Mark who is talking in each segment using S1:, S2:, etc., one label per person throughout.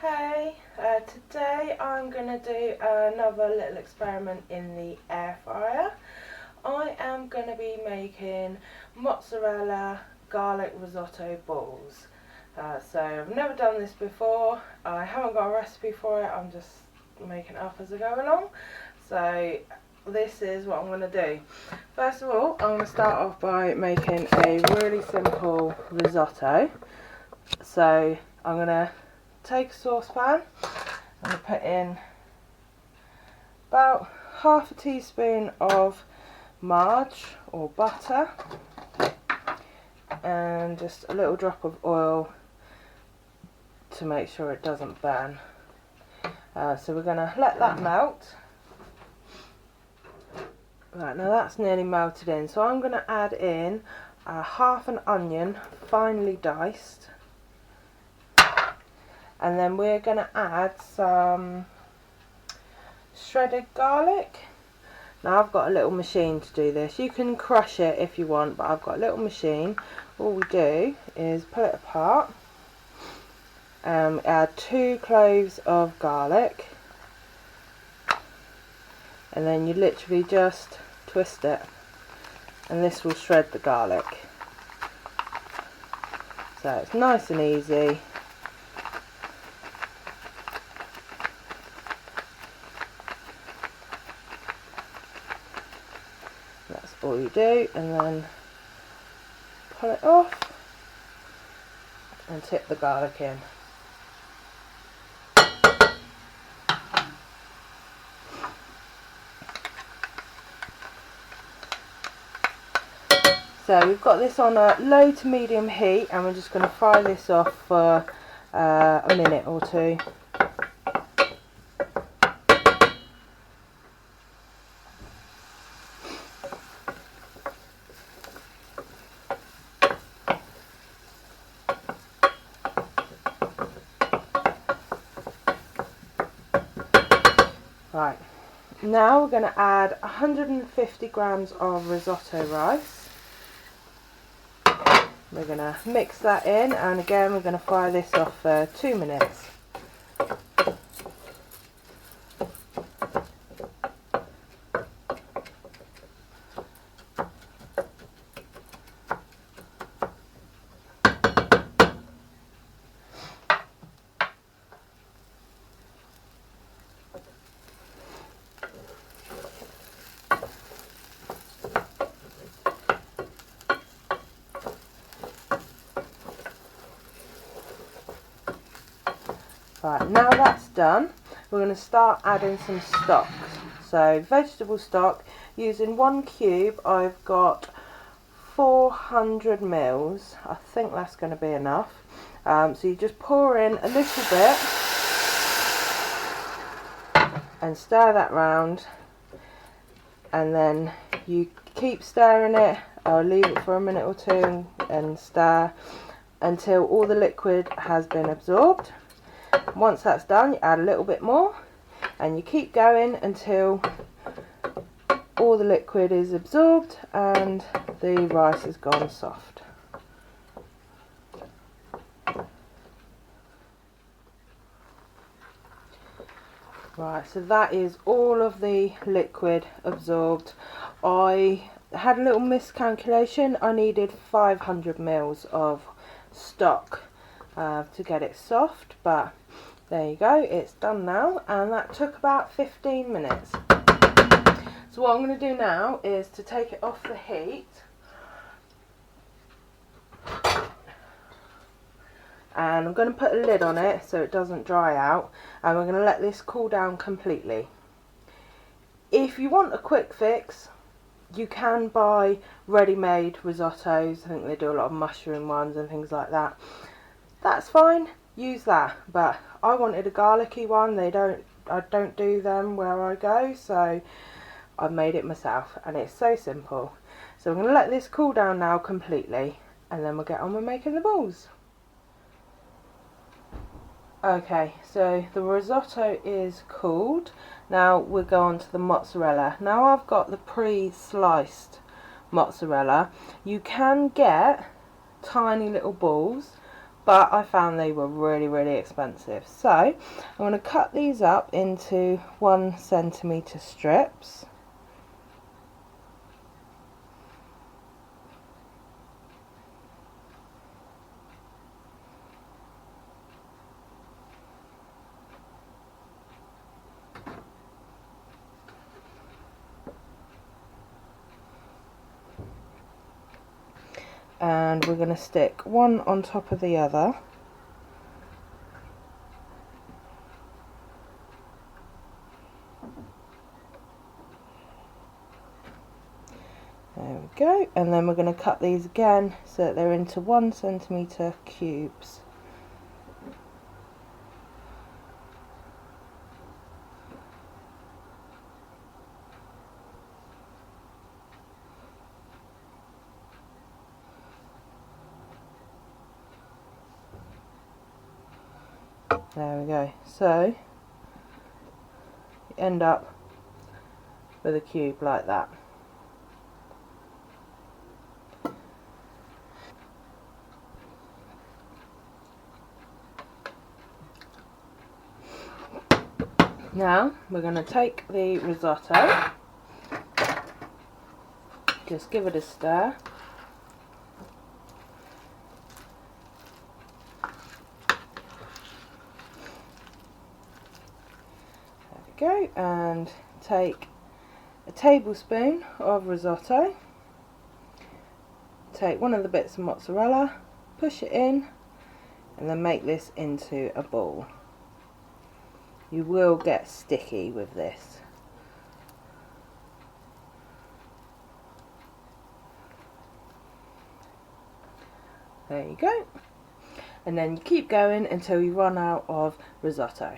S1: Hey, today I'm going to do another little experiment in the air fryer. I am going to be making mozzarella garlic risotto balls. So I've never done this before, I haven't got a recipe for it, I'm just making it up as I go along. So this is what I'm going to do. First of all, I'm going to start off by making a really simple risotto. So I'm going to take a saucepan, I'm going to put in about half a teaspoon of margarine or butter and just a little drop of oil to make sure it doesn't burn. So we're going to let that melt. Right, now that's nearly melted in, so I'm going to add in half an onion finely diced. And then we're going to add some shredded garlic. Now I've got a little machine to do this. You can crush it if you want, but I've got a little machine. All we do is pull it apart. Add 2 cloves of garlic. And then you literally just twist it. And this will shred the garlic. So it's nice and easy. That's all you do, and then pull it off and tip the garlic in. So we've got this on a low to medium heat, and we're just going to fry this off for a minute or two. Right, now we're going to add 150 grams of risotto rice. We're going to mix that in, and again we're going to fry this off for 2 minutes. Right, now that's done, we're going to start adding some stock. So vegetable stock, using 1 cube, I've got 400 mils. I think that's going to be enough. So you just pour in a little bit and stir that round, and then you keep stirring it. I'll leave it for a minute or two and stir until all the liquid has been absorbed. Once that's done, you add a little bit more, and you keep going until all the liquid is absorbed and the rice has gone soft. Right, so that is all of the liquid absorbed. I had a little miscalculation. I needed 500 mils of stock to get it soft, but there you go, it's done now, and that took about 15 minutes. So what I'm going to do now is to take it off the heat, and I'm going to put a lid on it so it doesn't dry out, and we're going to let this cool down completely. If you want a quick fix, you can buy ready-made risottos. I think they do a lot of mushroom ones and things like that. That's fine, use that, but I wanted a garlicky one. I don't do them where I go, so I made it myself, and it's so simple. So I'm going to let this cool down now completely, and then we'll get on with making the balls. Okay, so the risotto is cooled. Now we'll go on to the mozzarella. Now I've got the pre-sliced mozzarella. You can get tiny little balls, but I found they were really expensive. So I'm going to cut these up into 1 centimetre strips. And we're going to stick one on top of the other. There we go, and then we're going to cut these again so that they're into 1 centimetre cubes. There we go, so you end up with a cube like that. Now we're going to take the risotto, just give it a stir. There we go, and take a tablespoon of risotto, take one of the bits of mozzarella, push it in, and then make this into a ball. You will get sticky with this. There you go. And then you keep going until you run out of risotto.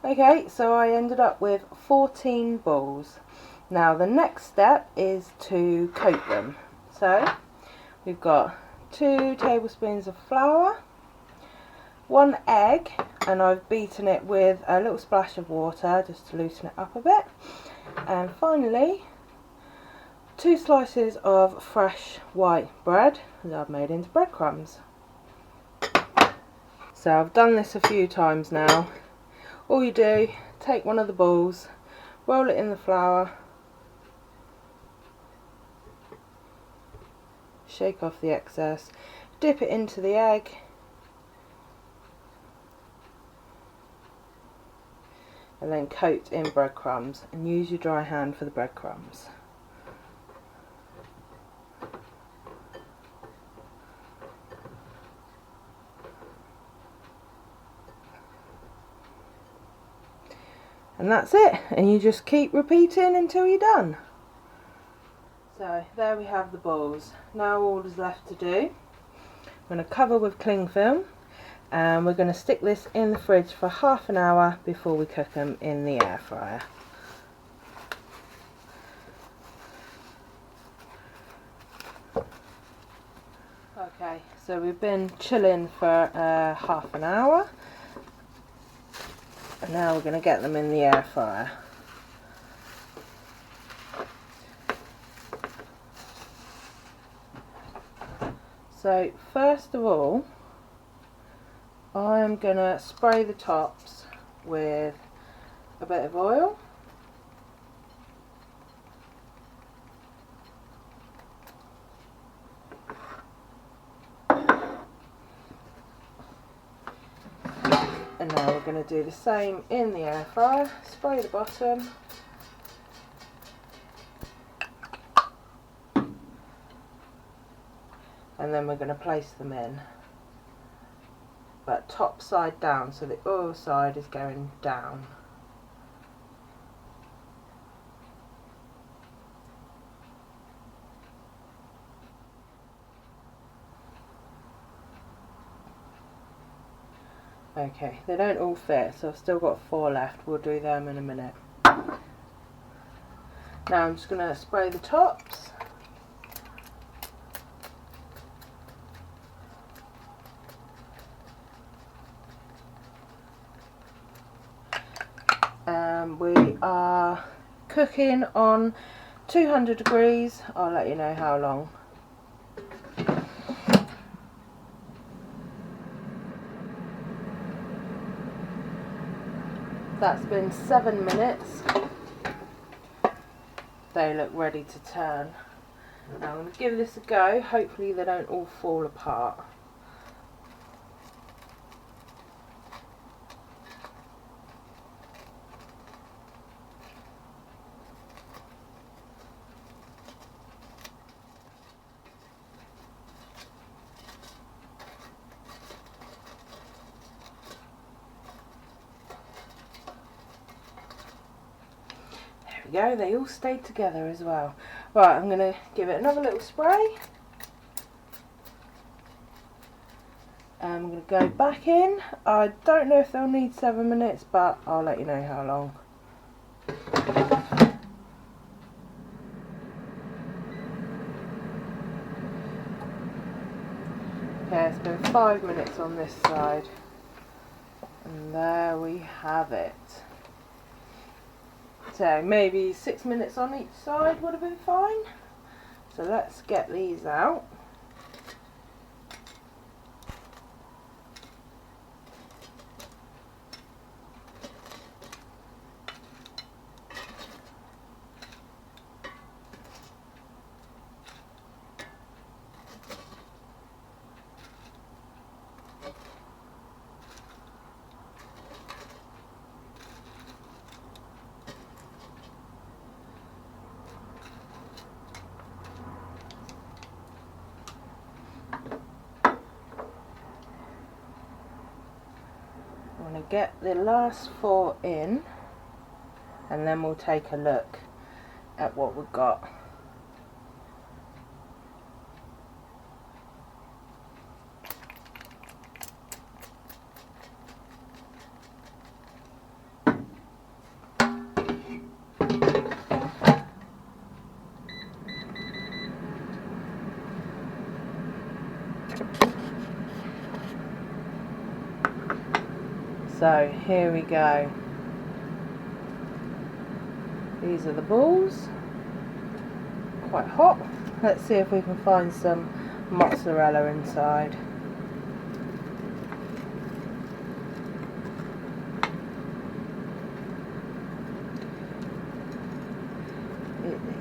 S1: Okay, so I ended up with 14 balls. Now the next step is to coat them. So we've got 2 tablespoons of flour, 1 egg, and I've beaten it with a little splash of water just to loosen it up a bit, and finally 2 slices of fresh white bread that I've made into breadcrumbs. So I've done this a few times now. All you do, take one of the balls, roll it in the flour, shake off the excess, dip it into the egg, and then coat in breadcrumbs, and use your dry hand for the breadcrumbs. And that's it, and you just keep repeating until you're done. So there we have the balls. Now all is left to do, I'm going to cover with cling film, and we're going to stick this in the fridge for half an hour before we cook them in the air fryer. Okay, so we've been chilling for half an hour. And now we're going to get them in the air fryer. So first of all, I'm going to spray the tops with a bit of oil. And now we're going to do the same in the air fryer. Spray the bottom. And then we're going to place them in. But top side down, so the oil side is going down. Okay, they don't all fit, so I've still got 4 left. We'll do them in a minute. Now I'm just going to spray the tops. We are cooking on 200 degrees. I'll let you know how long. That's been 7 minutes. They look ready to turn. Now I'm going to give this a go. Hopefully they don't all fall apart. There we go, they all stayed together as well. Right, I'm going to give it another little spray. I'm going to go back in. I don't know if they'll need 7 minutes, but I'll let you know how long. Okay, it's been 5 minutes on this side. And there we have it. So maybe 6 minutes on each side would have been fine. So let's get these out. I'm going to get the last 4 in, and then we'll take a look at what we've got. So here we go. These are the balls. Quite hot. Let's see if we can find some mozzarella inside.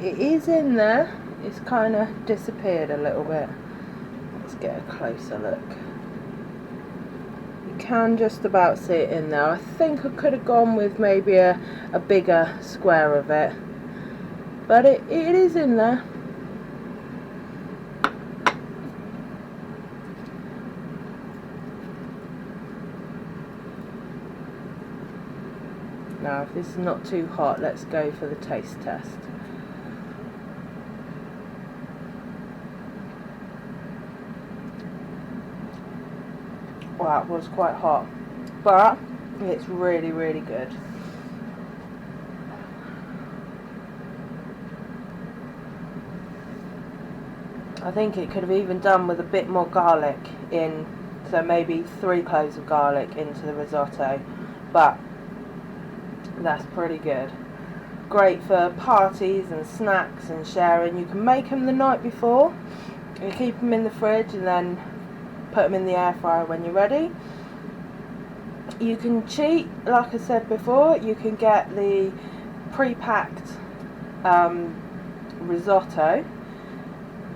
S1: It is in there. It's kind of disappeared a little bit. Let's get a closer look. Can just about see it in there. I think I could have gone with maybe a bigger square of it, but it is in there. Now if this is not too hot, let's go for the taste test. Well, that was quite hot, but it's really, really good. I think it could have even done with a bit more garlic in, so maybe 3 cloves of garlic into the risotto, but that's pretty good. Great for parties and snacks and sharing. You can make them the night before, you keep them in the fridge and then put them in the air fryer when you're ready. You can cheat, like I said before, you can get the pre-packed risotto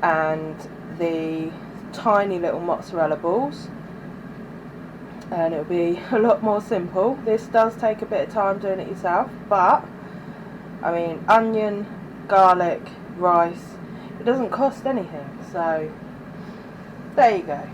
S1: and the tiny little mozzarella balls, and it'll be a lot more simple. This does take a bit of time doing it yourself, but I mean, onion, garlic, rice, it doesn't cost anything, so there you go.